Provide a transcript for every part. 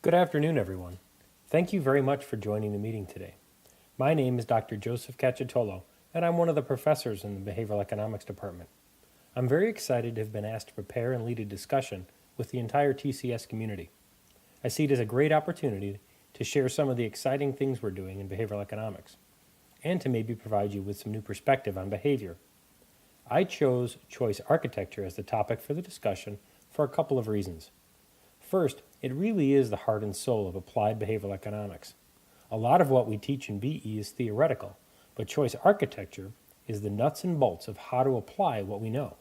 Good afternoon, everyone. Thank you very much for joining the meeting today. My name is Dr. Joseph Caccitolo, and I'm one of the professors in the Behavioral Economics Department. I'm very excited to have been asked to prepare and lead a discussion with the entire TCS community. I see it as a great opportunity to share some of the exciting things we're doing in behavioral economics, and to maybe provide you with some new perspective on behavior. I chose choice architecture as the topic for the discussion for a couple of reasons. First, it really is the heart and soul of applied behavioral economics. A lot of what we teach in BE is theoretical, but choice architecture is the nuts and bolts of how to apply what we know.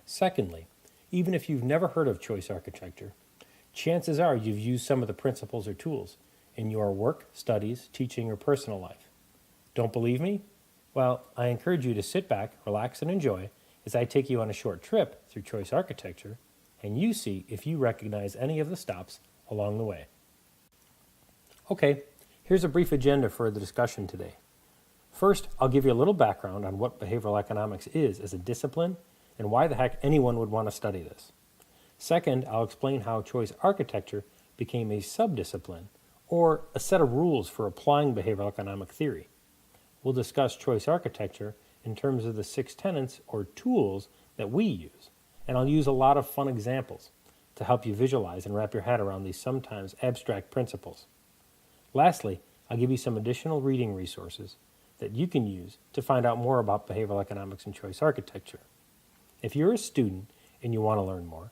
Secondly, even if you've never heard of choice architecture, chances are you've used some of the principles or tools in your work, studies, teaching, or personal life. Don't believe me? Well, I encourage you to sit back, relax, and enjoy as I take you on a short trip through choice architecture, and you see if you recognize any of the stops along the way. Okay, here's a brief agenda for the discussion today. First, I'll give you a little background on what behavioral economics is as a discipline and why the heck anyone would want to study this. Second, I'll explain how choice architecture became a subdiscipline, or a set of rules for applying behavioral economic theory. We'll discuss choice architecture in terms of the 6 tenets or tools that we use, and I'll use a lot of fun examples to help you visualize and wrap your head around these sometimes abstract principles. Lastly, I'll give you some additional reading resources that you can use to find out more about behavioral economics and choice architecture. If you're a student and you want to learn more,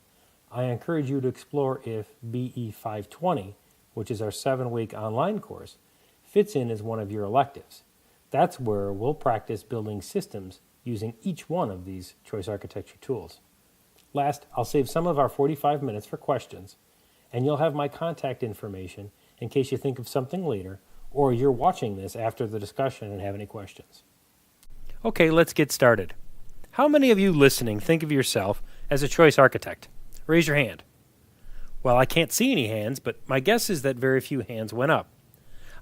I encourage you to explore if BE 520, which is our 7-week online course, fits in as one of your electives. That's where we'll practice building systems using each one of these choice architecture tools. Last, I'll save some of our 45 minutes for questions, and you'll have my contact information in case you think of something later, or you're watching this after the discussion and have any questions. Okay, let's get started. How many of you listening think of yourself as a choice architect? Raise your hand. Well, I can't see any hands, but my guess is that very few hands went up.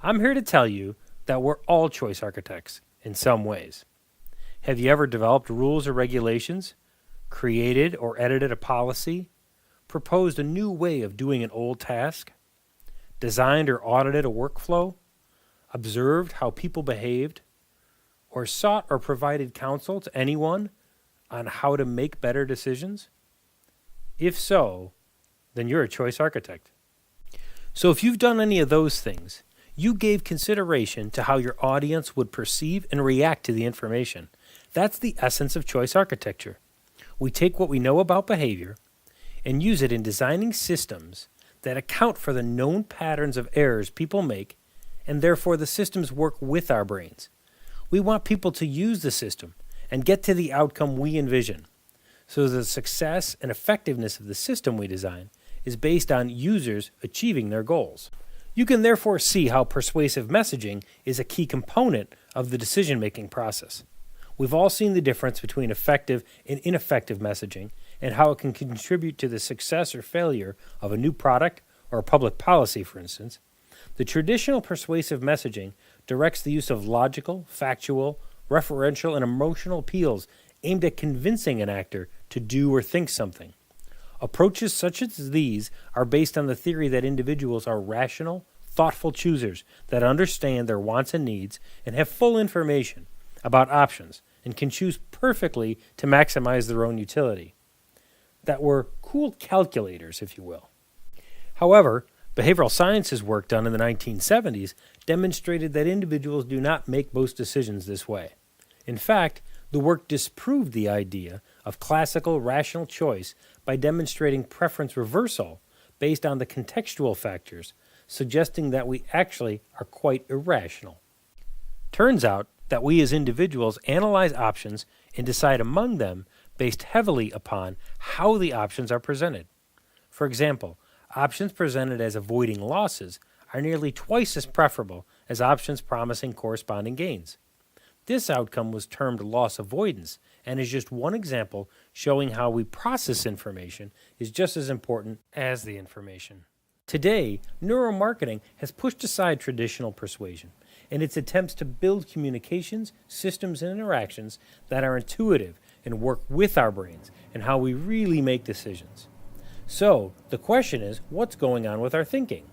I'm here to tell you that we're all choice architects in some ways. Have you ever developed rules or regulations, created or edited a policy, proposed a new way of doing an old task, designed or audited a workflow, observed how people behaved, or sought or provided counsel to anyone on how to make better decisions? If so, then you're a choice architect. So if you've done any of those things, you gave consideration to how your audience would perceive and react to the information. That's the essence of choice architecture. We take what we know about behavior and use it in designing systems that account for the known patterns of errors people make, and therefore the systems work with our brains. We want people to use the system and get to the outcome we envision. So the success and effectiveness of the system we design is based on users achieving their goals. You can therefore see how persuasive messaging is a key component of the decision-making process. We've all seen the difference between effective and ineffective messaging and how it can contribute to the success or failure of a new product or a public policy, for instance. The traditional persuasive messaging directs the use of logical, factual, referential, and emotional appeals aimed at convincing an actor to do or think something. Approaches such as these are based on the theory that individuals are rational, thoughtful choosers that understand their wants and needs and have full information about options and can choose perfectly to maximize their own utility. That we're cool calculators, if you will. However, behavioral sciences work done in the 1970s demonstrated that individuals do not make most decisions this way. In fact, the work disproved the idea of classical rational choice by demonstrating preference reversal based on the contextual factors, suggesting that we actually are quite irrational. Turns out that we as individuals analyze options and decide among them based heavily upon how the options are presented. For example, options presented as avoiding losses are nearly twice as preferable as options promising corresponding gains. This outcome was termed loss avoidance and is just one example showing how we process information is just as important as the information. Today, neuromarketing has pushed aside traditional persuasion in its attempts to build communications, systems, and interactions that are intuitive and work with our brains and how we really make decisions. So, the question is, what's going on with our thinking?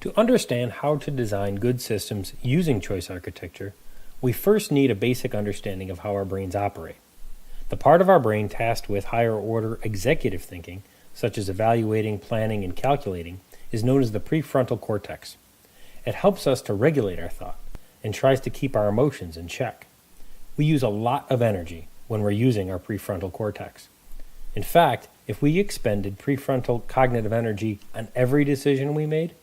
To understand how to design good systems using choice architecture, we first need a basic understanding of how our brains operate. The part of our brain tasked with higher order executive thinking, such as evaluating, planning, and calculating, is known as the prefrontal cortex. It helps us to regulate our thought and tries to keep our emotions in check. We use a lot of energy when we're using our prefrontal cortex. In fact, if we expended prefrontal cognitive energy on every decision we made,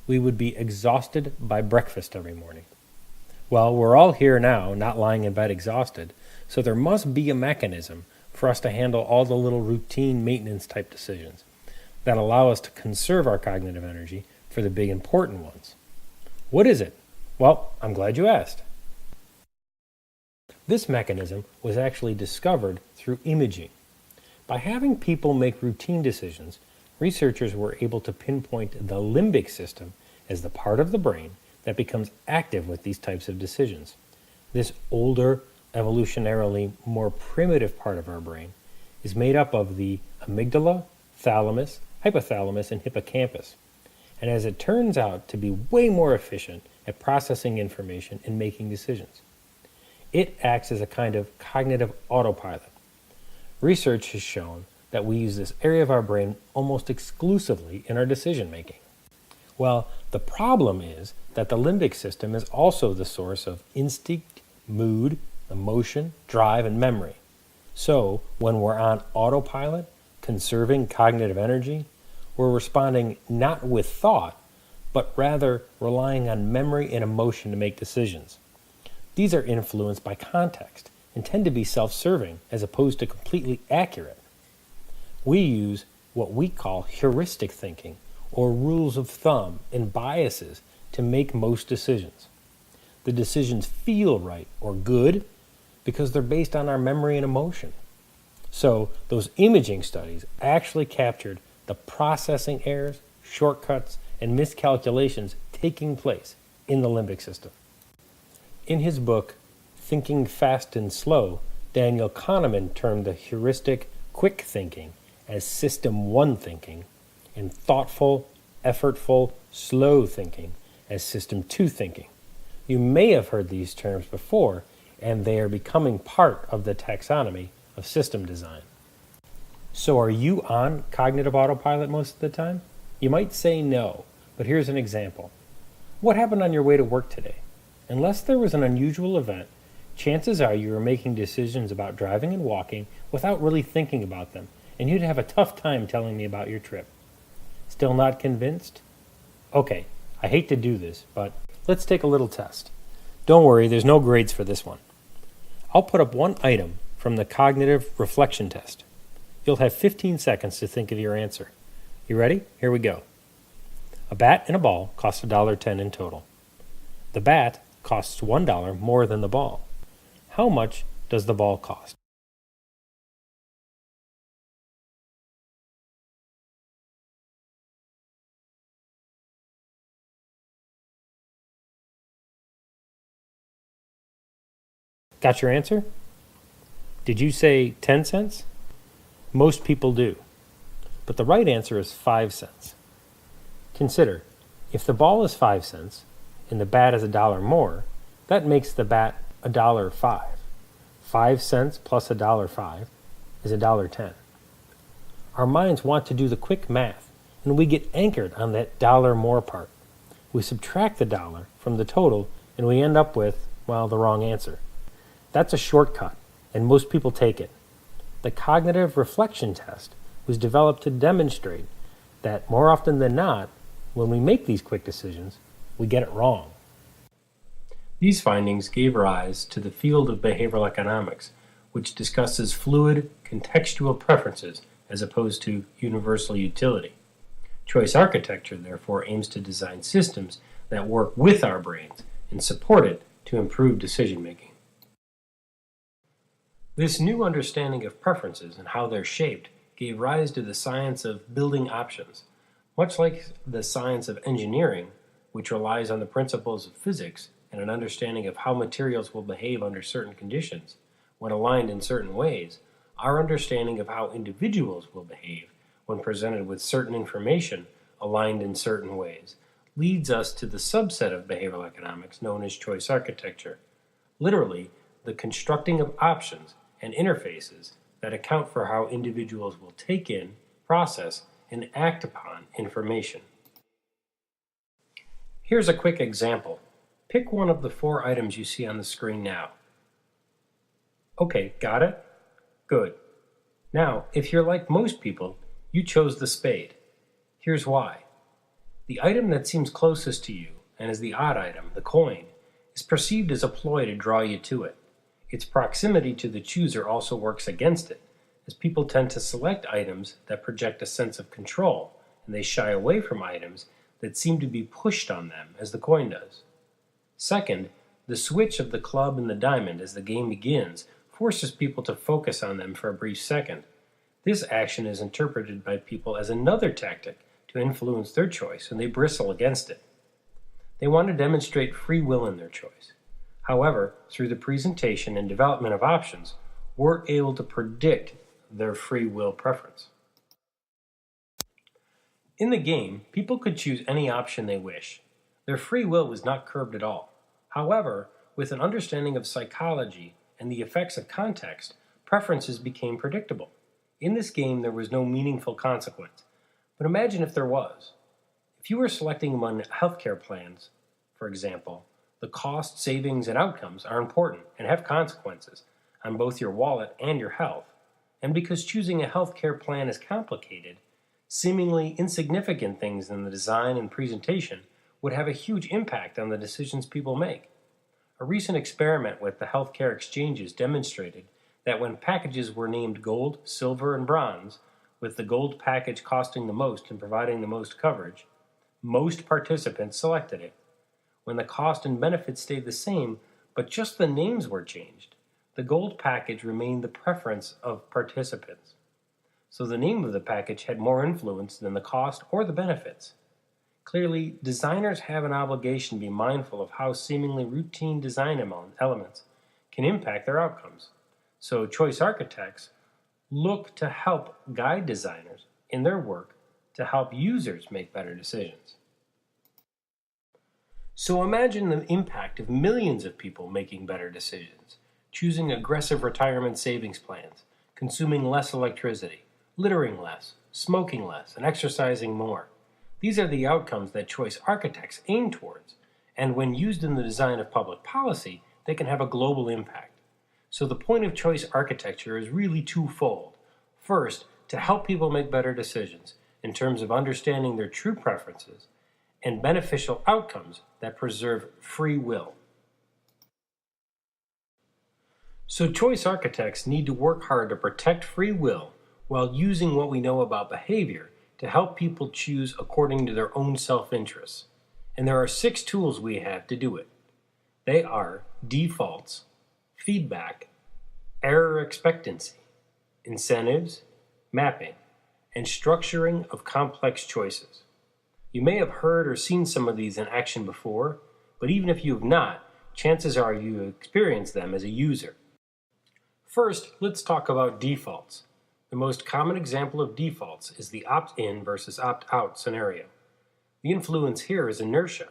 we would be exhausted by breakfast every morning. Well, we're all here now, not lying in bed exhausted, so there must be a mechanism for us to handle all the little routine maintenance type decisions that allow us to conserve our cognitive energy for the big important ones. What is it? Well, I'm glad you asked. This mechanism was actually discovered through imaging. By having people make routine decisions, researchers were able to pinpoint the limbic system as the part of the brain that becomes active with these types of decisions. This older, evolutionarily more primitive part of our brain is made up of the amygdala, thalamus, hypothalamus, and hippocampus, and as it turns out to be way more efficient at processing information and making decisions. It acts as a kind of cognitive autopilot. Research has shown that we use this area of our brain almost exclusively in our decision making. Well, the problem is that the limbic system is also the source of instinct, mood, emotion, drive, and memory. So, when we're on autopilot, conserving cognitive energy, we're responding not with thought, but rather relying on memory and emotion to make decisions. These are influenced by context and tend to be self-serving as opposed to completely accurate. We use what we call heuristic thinking, or rules of thumb and biases to make most decisions. The decisions feel right or good because they're based on our memory and emotion. So those imaging studies actually captured the processing errors, shortcuts, and miscalculations taking place in the limbic system. In his book, Thinking Fast and Slow, Daniel Kahneman termed the heuristic quick thinking as System 1 thinking, and thoughtful, effortful, slow thinking as System 2 thinking. You may have heard these terms before, and they are becoming part of the taxonomy of system design. So are you on cognitive autopilot most of the time? You might say no, but here's an example. What happened on your way to work today? Unless there was an unusual event, chances are you were making decisions about driving and walking without really thinking about them, and you'd have a tough time telling me about your trip. Still not convinced? Okay, I hate to do this, but let's take a little test. Don't worry, there's no grades for this one. I'll put up one item from the cognitive reflection test. You'll have 15 seconds to think of your answer. You ready? Here we go. A bat and a ball cost $1.10 in total. The bat costs $1 more than the ball. How much does the ball cost? Got your answer? Did you say 10 cents? Most people do. But the right answer is 5 cents. Consider, if the ball is 5 cents and the bat is $1 more, that makes the bat $1.05. 5 cents plus $1.05 is $1.10. Our minds want to do the quick math, and we get anchored on that dollar more part. We subtract the dollar from the total, and we end up with, well, the wrong answer. That's a shortcut, and most people take it. The cognitive reflection test was developed to demonstrate that more often than not, when we make these quick decisions, we get it wrong. These findings gave rise to the field of behavioral economics, which discusses fluid, contextual preferences as opposed to universal utility. Choice architecture, therefore, aims to design systems that work with our brains and support it to improve decision-making. This new understanding of preferences and how they're shaped gave rise to the science of building options. Much like the science of engineering, which relies on the principles of physics and an understanding of how materials will behave under certain conditions, when aligned in certain ways, our understanding of how individuals will behave when presented with certain information aligned in certain ways leads us to the subset of behavioral economics known as choice architecture, literally the constructing of options and interfaces that account for how individuals will take in, process, and act upon information. Here's a quick example. Pick one of the 4 items you see on the screen now. Okay, got it? Good. Now, if you're like most people, you chose the spade. Here's why. The item that seems closest to you, and is the odd item, the coin, is perceived as a ploy to draw you to it. Its proximity to the chooser also works against it, as people tend to select items that project a sense of control, and they shy away from items that seem to be pushed on them, as the coin does. Second, the switch of the club and the diamond as the game begins forces people to focus on them for a brief second. This action is interpreted by people as another tactic to influence their choice, and they bristle against it. They want to demonstrate free will in their choice. However, through the presentation and development of options, we're able to predict their free will preference. In the game, people could choose any option they wish. Their free will was not curbed at all. However, with an understanding of psychology and the effects of context, preferences became predictable. In this game, there was no meaningful consequence. But imagine if there was. If you were selecting among healthcare plans, for example, the cost, savings, and outcomes are important and have consequences on both your wallet and your health. And because choosing a healthcare plan is complicated, seemingly insignificant things in the design and presentation would have a huge impact on the decisions people make. A recent experiment with the healthcare exchanges demonstrated that when packages were named gold, silver, and bronze, with the gold package costing the most and providing the most coverage, most participants selected it. When the cost and benefits stayed the same, but just the names were changed, the gold package remained the preference of participants. So the name of the package had more influence than the cost or the benefits. Clearly, designers have an obligation to be mindful of how seemingly routine design elements can impact their outcomes. So choice architects look to help guide designers in their work to help users make better decisions. So imagine the impact of millions of people making better decisions, choosing aggressive retirement savings plans, consuming less electricity, littering less, smoking less, and exercising more. These are the outcomes that choice architects aim towards, and when used in the design of public policy, they can have a global impact. So the point of choice architecture is really twofold. First, to help people make better decisions in terms of understanding their true preferences and beneficial outcomes that preserve free will. So choice architects need to work hard to protect free will while using what we know about behavior to help people choose according to their own self-interests. And there are 6 tools we have to do it. They are defaults, feedback, error expectancy, incentives, mapping, and structuring of complex choices. You may have heard or seen some of these in action before, but even if you have not, chances are you have experienced them as a user. First, let's talk about defaults. The most common example of defaults is the opt-in versus opt-out scenario. The influence here is inertia.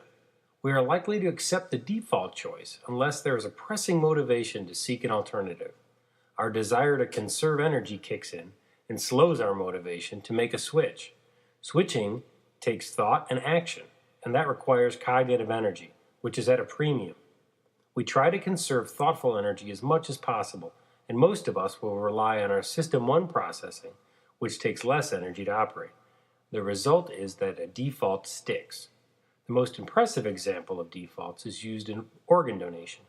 We are likely to accept the default choice unless there is a pressing motivation to seek an alternative. Our desire to conserve energy kicks in and slows our motivation to make a switch. Switching takes thought and action, and that requires cognitive energy, which is at a premium. We try to conserve thoughtful energy as much as possible, and most of us will rely on our System 1 processing, which takes less energy to operate. The result is that a default sticks. The most impressive example of defaults is used in organ donation.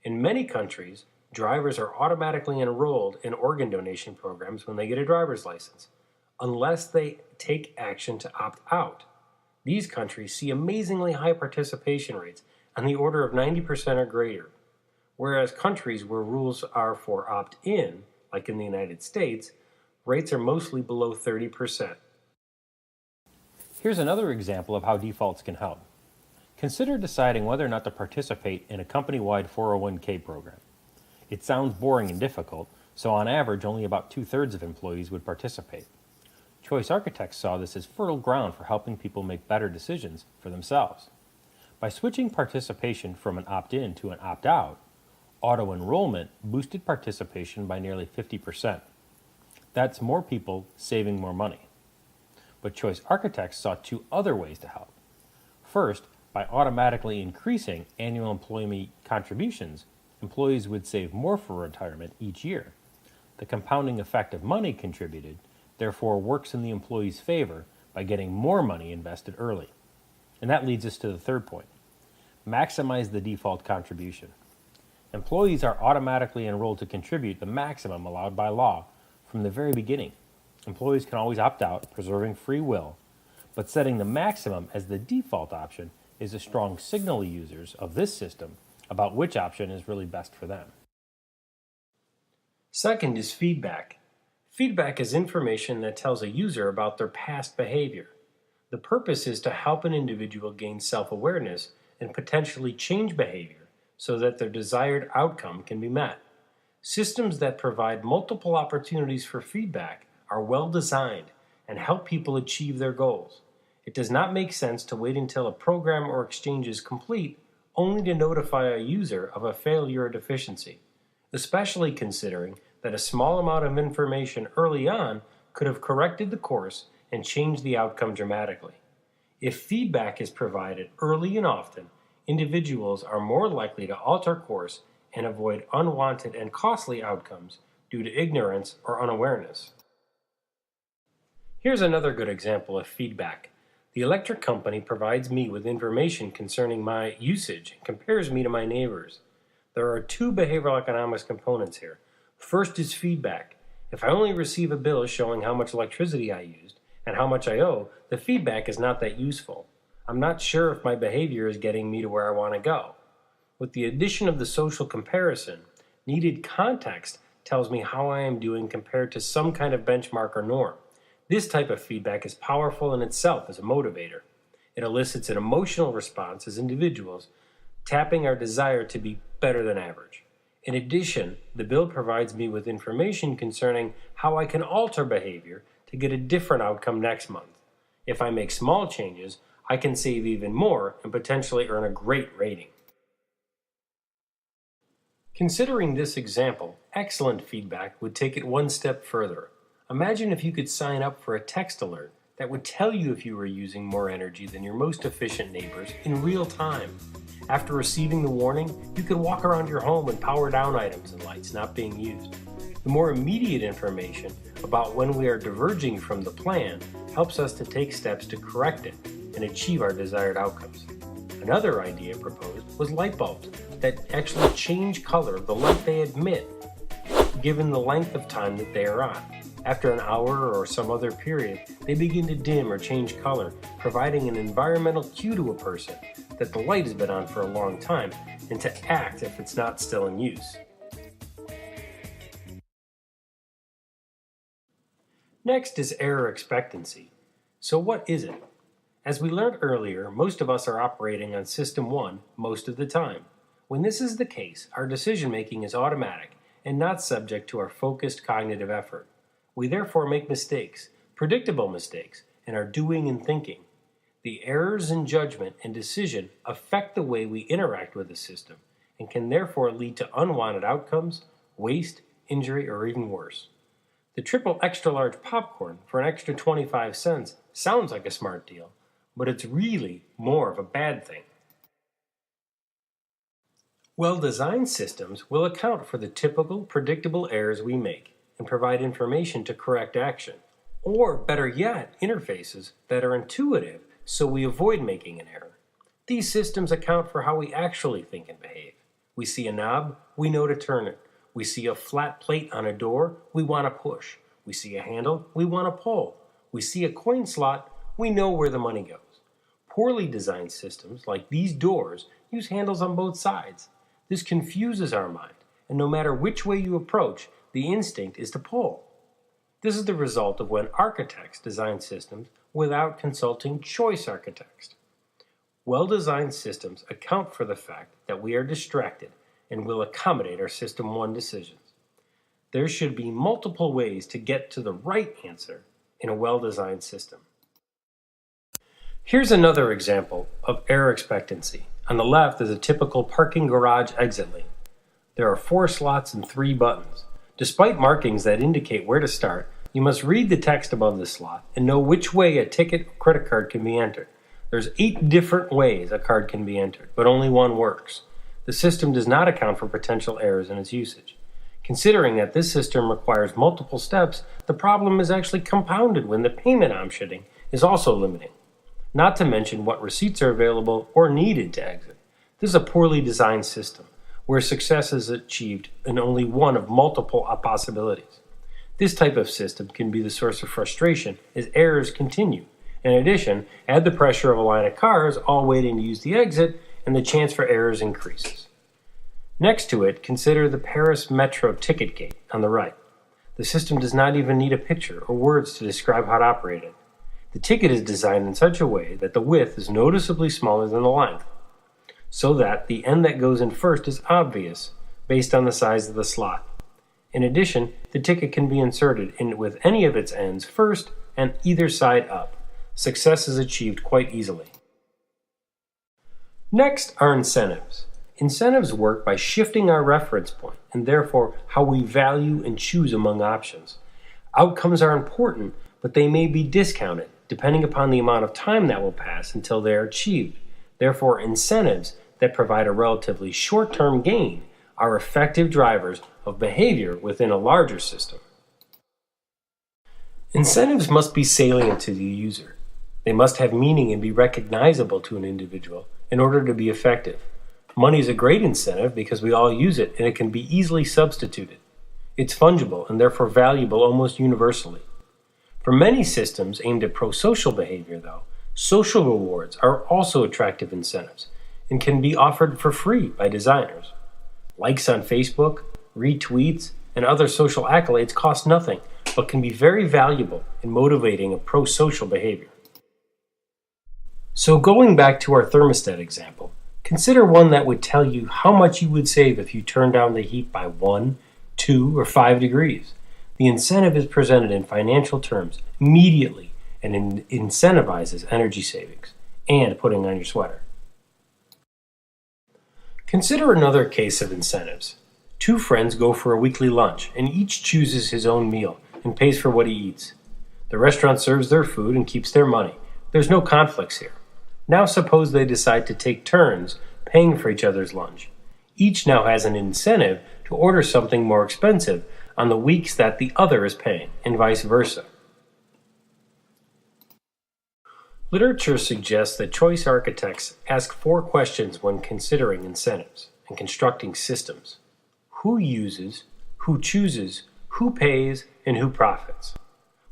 In many countries, drivers are automatically enrolled in organ donation programs when they get a driver's license, unless they take action to opt out. These countries see amazingly high participation rates on the order of 90% or greater, whereas countries where rules are for opt-in, like in the United States, rates are mostly below 30%. Here's another example of how defaults can help. Consider deciding whether or not to participate in a company-wide 401k program. It sounds boring and difficult, so on average only about 2/3 of employees would participate. Choice architects saw this as fertile ground for helping people make better decisions for themselves. By switching participation from an opt-in to an opt-out, auto-enrollment boosted participation by nearly 50%. That's more people saving more money. But choice architects saw two other ways to help. First, by automatically increasing annual employee contributions, employees would save more for retirement each year. The compounding effect of money contributed therefore works in the employee's favor by getting more money invested early. And that leads us to the third point. Maximize the default contribution. Employees are automatically enrolled to contribute the maximum allowed by law from the very beginning. Employees can always opt out, preserving free will, but setting the maximum as the default option is a strong signal to users of this system about which option is really best for them. Second is feedback. Feedback is information that tells a user about their past behavior. The purpose is to help an individual gain self-awareness and potentially change behavior so that their desired outcome can be met. Systems that provide multiple opportunities for feedback are well designed and help people achieve their goals. It does not make sense to wait until a program or exchange is complete only to notify a user of a failure or deficiency, especially considering that a small amount of information early on could have corrected the course and changed the outcome dramatically. If feedback is provided early and often, individuals are more likely to alter course and avoid unwanted and costly outcomes due to ignorance or unawareness. Here's another good example of feedback. The electric company provides me with information concerning my usage and compares me to my neighbors. There are two behavioral economics components here. First is feedback. If I only receive a bill showing how much electricity I used and how much I owe, the feedback is not that useful. I'm not sure if my behavior is getting me to where I want to go. With the addition of the social comparison, needed context tells me how I am doing compared to some kind of benchmark or norm. This type of feedback is powerful in itself as a motivator. It elicits an emotional response as individuals, tapping our desire to be better than average. In addition, the bill provides me with information concerning how I can alter behavior to get a different outcome next month. If I make small changes, I can save even more and potentially earn a great rating. Considering this example, excellent feedback would take it one step further. Imagine if you could sign up for a text alert that would tell you if you were using more energy than your most efficient neighbors in real time. After receiving the warning, you could walk around your home and power down items and lights not being used. The more immediate information about when we are diverging from the plan helps us to take steps to correct it and achieve our desired outcomes. Another idea proposed was light bulbs that actually change color the light they emit given the length of time that they are on. After an hour or some other period, they begin to dim or change color, providing an environmental cue to a person that the light has been on for a long time and to act if it's not still in use. Next is error expectancy. So what is it? As we learned earlier, most of us are operating on System 1 most of the time. When this is the case, our decision-making is automatic and not subject to our focused cognitive effort. We therefore make mistakes, predictable mistakes, in our doing and thinking. The errors in judgment and decision affect the way we interact with the system and can therefore lead to unwanted outcomes, waste, injury, or even worse. The triple extra large popcorn for an extra 25 cents sounds like a smart deal, but it's really more of a bad thing. Well-designed systems will account for the typical, predictable errors we make and provide information to correct action, or better yet, interfaces that are intuitive so we avoid making an error. These systems account for how we actually think and behave. We see a knob, we know to turn it. We see a flat plate on a door, we want to push. We see a handle, we want to pull. We see a coin slot, we know where the money goes. Poorly designed systems, like these doors, use handles on both sides. This confuses our mind, and no matter which way you approach, the instinct is to pull. This is the result of when architects design systems without consulting choice architects. Well-designed systems account for the fact that we are distracted and will accommodate our System 1 decisions. There should be multiple ways to get to the right answer in a well-designed system. Here's another example of error expectancy. On the left is a typical parking garage exit lane. There are 4 slots and 3 buttons. Despite markings that indicate where to start, you must read the text above the slot and know which way a ticket or credit card can be entered. There's 8 different ways a card can be entered, but only one works. The system does not account for potential errors in its usage. Considering that this system requires multiple steps, the problem is actually compounded when the payment optioning is also limiting. Not to mention what receipts are available or needed to exit. This is a poorly designed system, where success is achieved in only one of multiple possibilities. This type of system can be the source of frustration as errors continue. In addition, add the pressure of a line of cars all waiting to use the exit, and the chance for errors increases. Next to it, consider the Paris Metro ticket gate on the right. The system does not even need a picture or words to describe how to operate it. The ticket is designed in such a way that the width is noticeably smaller than the length, so that the end that goes in first is obvious based on the size of the slot. In addition, the ticket can be inserted in with any of its ends first and either side up. Success is achieved quite easily. Next are incentives. Incentives work by shifting our reference point and therefore how we value and choose among options. Outcomes are important, but they may be discounted depending upon the amount of time that will pass until they are achieved. Therefore, incentives that provide a relatively short-term gain are effective drivers of behavior within a larger system. Incentives must be salient to the user. They must have meaning and be recognizable to an individual in order to be effective. Money is a great incentive because we all use it and it can be easily substituted. It's fungible and therefore valuable almost universally. For many systems aimed at pro-social behavior, though, social rewards are also attractive incentives and can be offered for free by designers. Likes on Facebook, retweets, and other social accolades cost nothing, but can be very valuable in motivating a pro-social behavior. So going back to our thermostat example, consider one that would tell you how much you would save if you turned down the heat by 1, 2, or 5 degrees. The incentive is presented in financial terms immediately and incentivizes energy savings and putting on your sweater. Consider another case of incentives. 2 friends go for a weekly lunch and each chooses his own meal and pays for what he eats. The restaurant serves their food and keeps their money. There's no conflicts here. Now suppose they decide to take turns paying for each other's lunch. Each now has an incentive to order something more expensive on the weeks that the other is paying, and vice versa. Literature suggests that choice architects ask 4 questions when considering incentives and constructing systems. Who uses, who chooses, who pays, and who profits?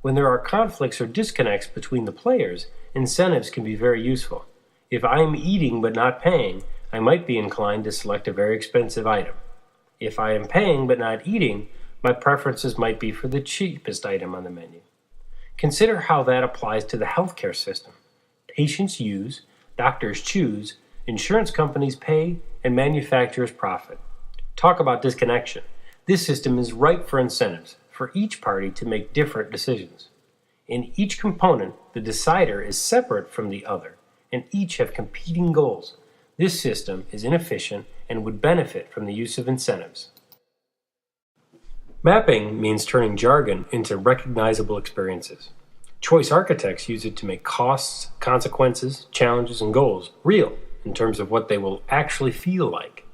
When there are conflicts or disconnects between the players, incentives can be very useful. If I am eating but not paying, I might be inclined to select a very expensive item. If I am paying but not eating, my preferences might be for the cheapest item on the menu. Consider how that applies to the healthcare system. Patients use, doctors choose, insurance companies pay, and manufacturers profit. Talk about disconnection. This system is ripe for incentives for each party to make different decisions. In each component, the decider is separate from the other, and each have competing goals. This system is inefficient and would benefit from the use of incentives. Mapping means turning jargon into recognizable experiences. Choice architects use it to make costs, consequences, challenges, and goals real in terms of what they will actually feel like.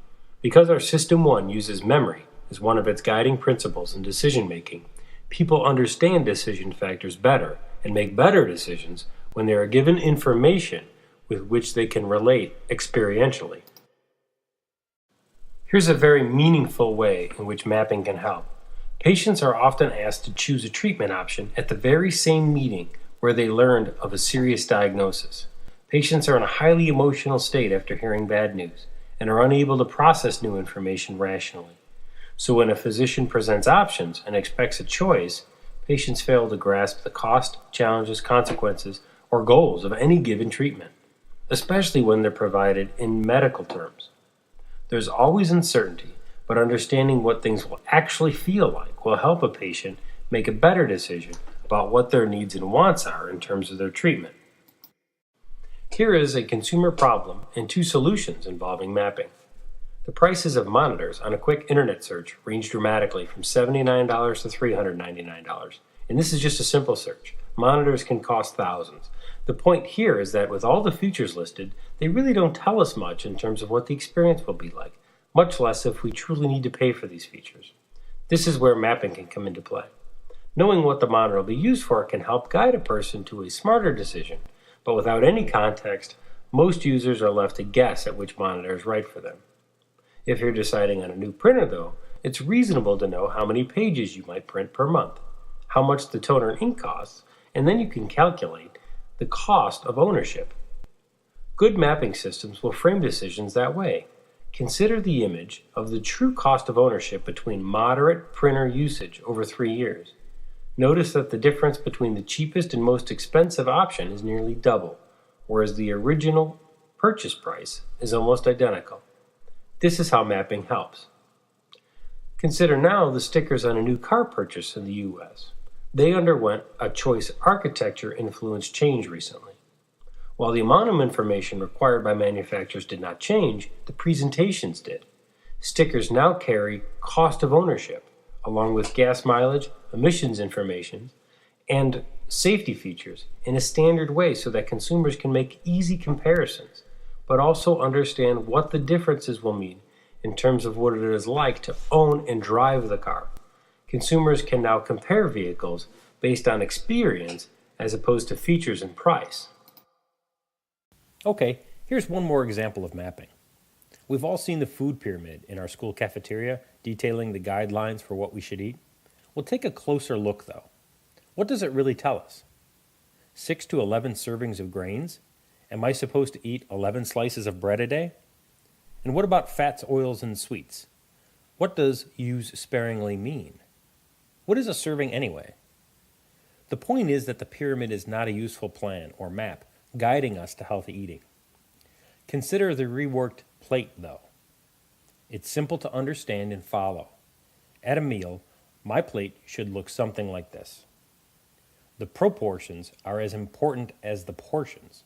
Because our System 1 uses memory as one of its guiding principles in decision-making, people understand decision factors better and make better decisions when they are given information with which they can relate experientially. Here's a very meaningful way in which mapping can help. Patients are often asked to choose a treatment option at the very same meeting where they learned of a serious diagnosis. Patients are in a highly emotional state after hearing bad news and are unable to process new information rationally. So when a physician presents options and expects a choice, patients fail to grasp the cost, challenges, consequences, or goals of any given treatment, especially when they're provided in medical terms. There's always uncertainty, but understanding what things will actually feel like will help a patient make a better decision about what their needs and wants are in terms of their treatment. Here is a consumer problem and two solutions involving mapping. The prices of monitors on a quick internet search range dramatically from $79 to $399, and this is just a simple search. Monitors can cost thousands. The point here is that with all the features listed, they really don't tell us much in terms of what the experience will be like, much less if we truly need to pay for these features. This is where mapping can come into play. Knowing what the monitor will be used for can help guide a person to a smarter decision, but without any context, most users are left to guess at which monitor is right for them. If you're deciding on a new printer, though, it's reasonable to know how many pages you might print per month, how much the toner and ink costs, and then you can calculate the cost of ownership. Good mapping systems will frame decisions that way. Consider the image of the true cost of ownership between moderate printer usage over 3 years. Notice that the difference between the cheapest and most expensive option is nearly double, whereas the original purchase price is almost identical. This is how mapping helps. Consider now the stickers on a new car purchase in the US. They underwent a choice architecture influenced change recently. While the amount of information required by manufacturers did not change, the presentations did. Stickers now carry cost of ownership, along with gas mileage, emissions information, and safety features in a standard way so that consumers can make easy comparisons, but also understand what the differences will mean in terms of what it is like to own and drive the car. Consumers can now compare vehicles based on experience as opposed to features and price. Okay, here's one more example of mapping. We've all seen the food pyramid in our school cafeteria detailing the guidelines for what we should eat. We'll take a closer look though. What does it really tell us? 6 to 11 servings of grains? Am I supposed to eat 11 slices of bread a day? And what about fats, oils, and sweets? What does use sparingly mean? What is a serving anyway? The point is that the pyramid is not a useful plan or map guiding us to healthy eating. Consider the reworked plate though. It's simple to understand and follow. At a meal, my plate should look something like this. The proportions are as important as the portions.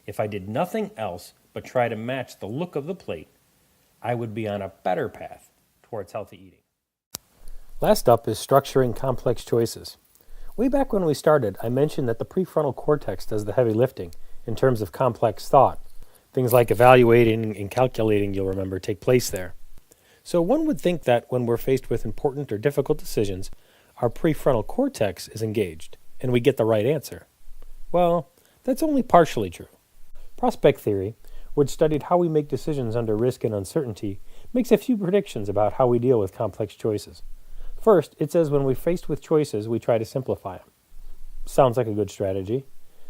If I did nothing else but try to match the look of the plate, I would be on a better path towards healthy eating. Last up is structuring complex choices. Way back when we started, I mentioned that the prefrontal cortex does the heavy lifting in terms of complex thought. Things like evaluating and calculating, you'll remember, take place there. So one would think that when we're faced with important or difficult decisions, our prefrontal cortex is engaged and we get the right answer. Well, that's only partially true. Prospect theory, which studied how we make decisions under risk and uncertainty, makes a few predictions about how we deal with complex choices. First, it says when we're faced with choices, we try to simplify them. Sounds like a good strategy.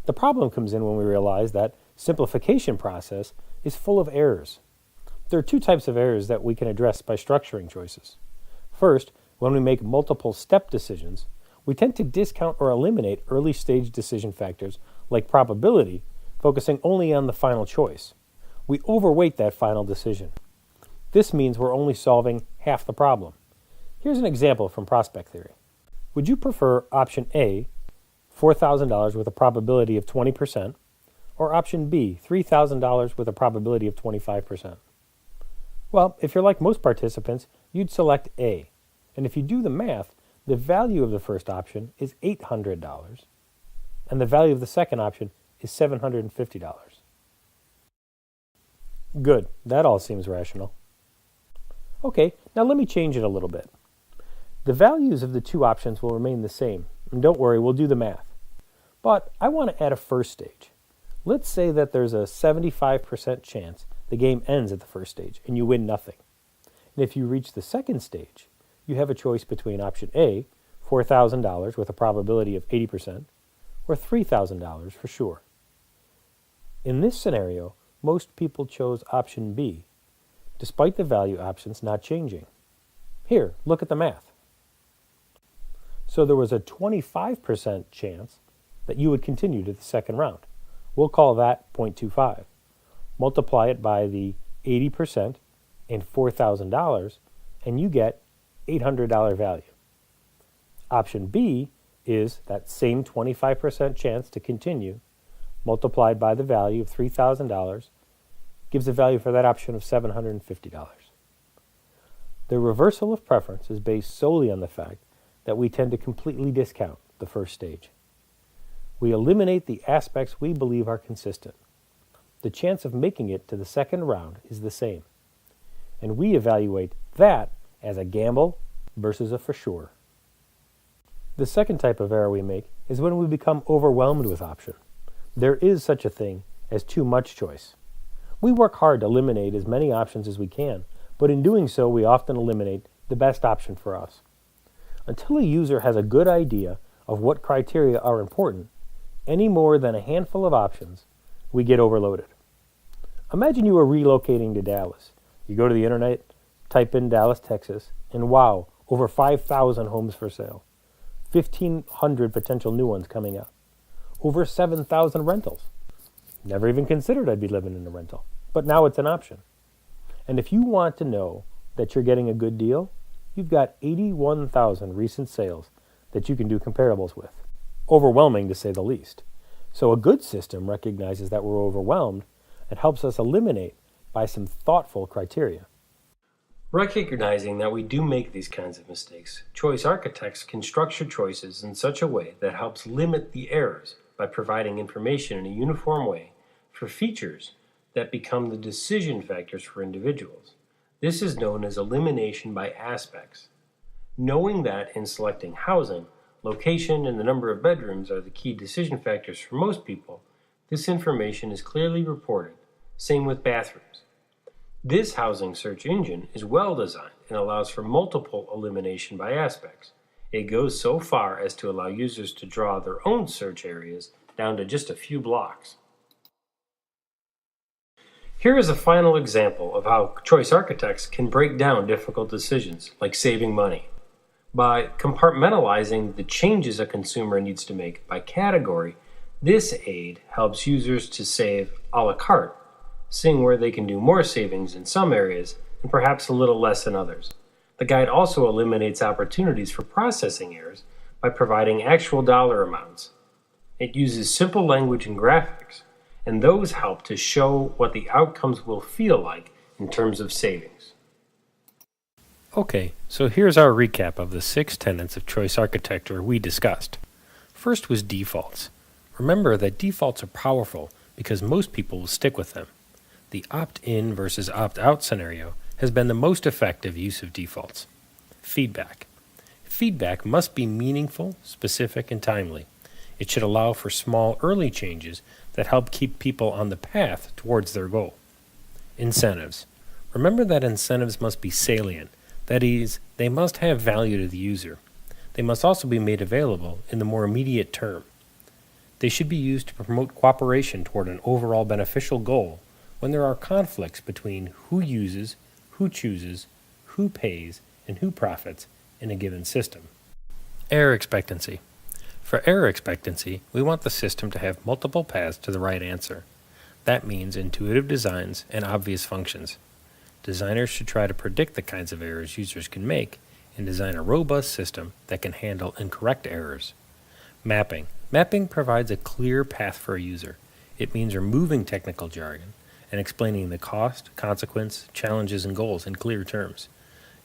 The problem comes in when we realize that simplification process is full of errors. There are two types of errors that we can address by structuring choices. First, when we make multiple step decisions, we tend to discount or eliminate early stage decision factors like probability, focusing only on the final choice. We overweight that final decision. This means we're only solving half the problem. Here's an example from prospect theory. Would you prefer option A, $4,000 with a probability of 20%, or option B, $3,000 with a probability of 25%? Well, if you're like most participants, you'd select A. And if you do the math, the value of the first option is $800, and the value of the second option is $750. Good, that all seems rational. Okay, now let me change it a little bit. The values of the two options will remain the same, and don't worry, we'll do the math. But I want to add a first stage. Let's say that there's a 75% chance the game ends at the first stage and you win nothing. And if you reach the second stage, you have a choice between option A, $4,000 with a probability of 80%, or $3,000 for sure. In this scenario, most people chose option B, despite the value options not changing. Here, look at the math. So there was a 25% chance that you would continue to the second round. We'll call that 0.25. Multiply it by the 80% and $4,000, and you get $800 value. Option B is that same 25% chance to continue multiplied by the value of $3,000 gives a value for that option of $750. The reversal of preference is based solely on the fact that we tend to completely discount the first stage. We eliminate the aspects we believe are consistent. The chance of making it to the second round is the same, and we evaluate that as a gamble versus a for sure. The second type of error we make is when we become overwhelmed with option. There is such a thing as too much choice. We work hard to eliminate as many options as we can, but in doing so, we often eliminate the best option for us. Until a user has a good idea of what criteria are important, any more than a handful of options, we get overloaded. Imagine you are relocating to Dallas. You go to the internet, type in Dallas, Texas, and wow, over 5,000 homes for sale. 1,500 potential new ones coming up. Over 7,000 rentals. Never even considered I'd be living in a rental, but now it's an option. And if you want to know that you're getting a good deal, you've got 81,000 recent sales that you can do comparables with. Overwhelming to say the least. So a good system recognizes that we're overwhelmed and helps us eliminate by some thoughtful criteria. Recognizing that we do make these kinds of mistakes, choice architects can structure choices in such a way that helps limit the errors by providing information in a uniform way for features that become the decision factors for individuals. This is known as elimination by aspects. Knowing that in selecting housing, location and the number of bedrooms are the key decision factors for most people, this information is clearly reported. Same with bathrooms. This housing search engine is well designed and allows for multiple elimination by aspects. It goes so far as to allow users to draw their own search areas down to just a few blocks. Here is a final example of how choice architects can break down difficult decisions, like saving money. By compartmentalizing the changes a consumer needs to make by category, this aid helps users to save a la carte, seeing where they can do more savings in some areas and perhaps a little less in others. The guide also eliminates opportunities for processing errors by providing actual dollar amounts. It uses simple language and graphics, and those help to show what the outcomes will feel like in terms of savings. Okay, so here's our recap of the 6 tenets of choice architecture we discussed. First was defaults. Remember that defaults are powerful because most people will stick with them. The opt-in versus opt-out scenario has been the most effective use of defaults. Feedback. Feedback must be meaningful, specific, and timely. It should allow for small early changes that help keep people on the path towards their goal. Incentives. Remember that incentives must be salient. That is, they must have value to the user. They must also be made available in the more immediate term. They should be used to promote cooperation toward an overall beneficial goal when there are conflicts between who uses, who chooses, who pays, and who profits in a given system. Error expectancy. For error expectancy, we want the system to have multiple paths to the right answer. That means intuitive designs and obvious functions. Designers should try to predict the kinds of errors users can make and design a robust system that can handle incorrect errors. Mapping. Mapping provides a clear path for a user. It means removing technical jargon and explaining the cost, consequence, challenges, and goals in clear terms.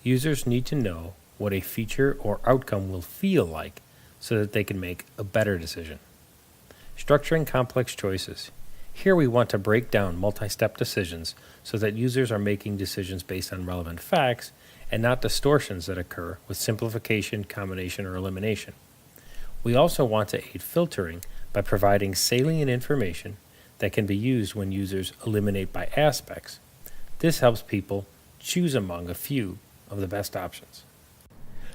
Users need to know what a feature or outcome will feel like so that they can make a better decision. Structuring complex choices. Here we want to break down multi-step decisions so that users are making decisions based on relevant facts and not distortions that occur with simplification, combination, or elimination. We also want to aid filtering by providing salient information that can be used when users eliminate by aspects. This helps people choose among a few of the best options.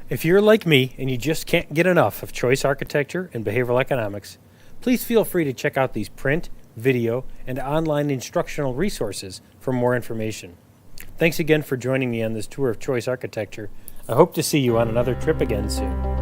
If you're like me and you just can't get enough of choice architecture and behavioral economics, please feel free to check out these print, video, and online instructional resources for more information. Thanks again for joining me on this tour of choice architecture. I hope to see you on another trip again soon.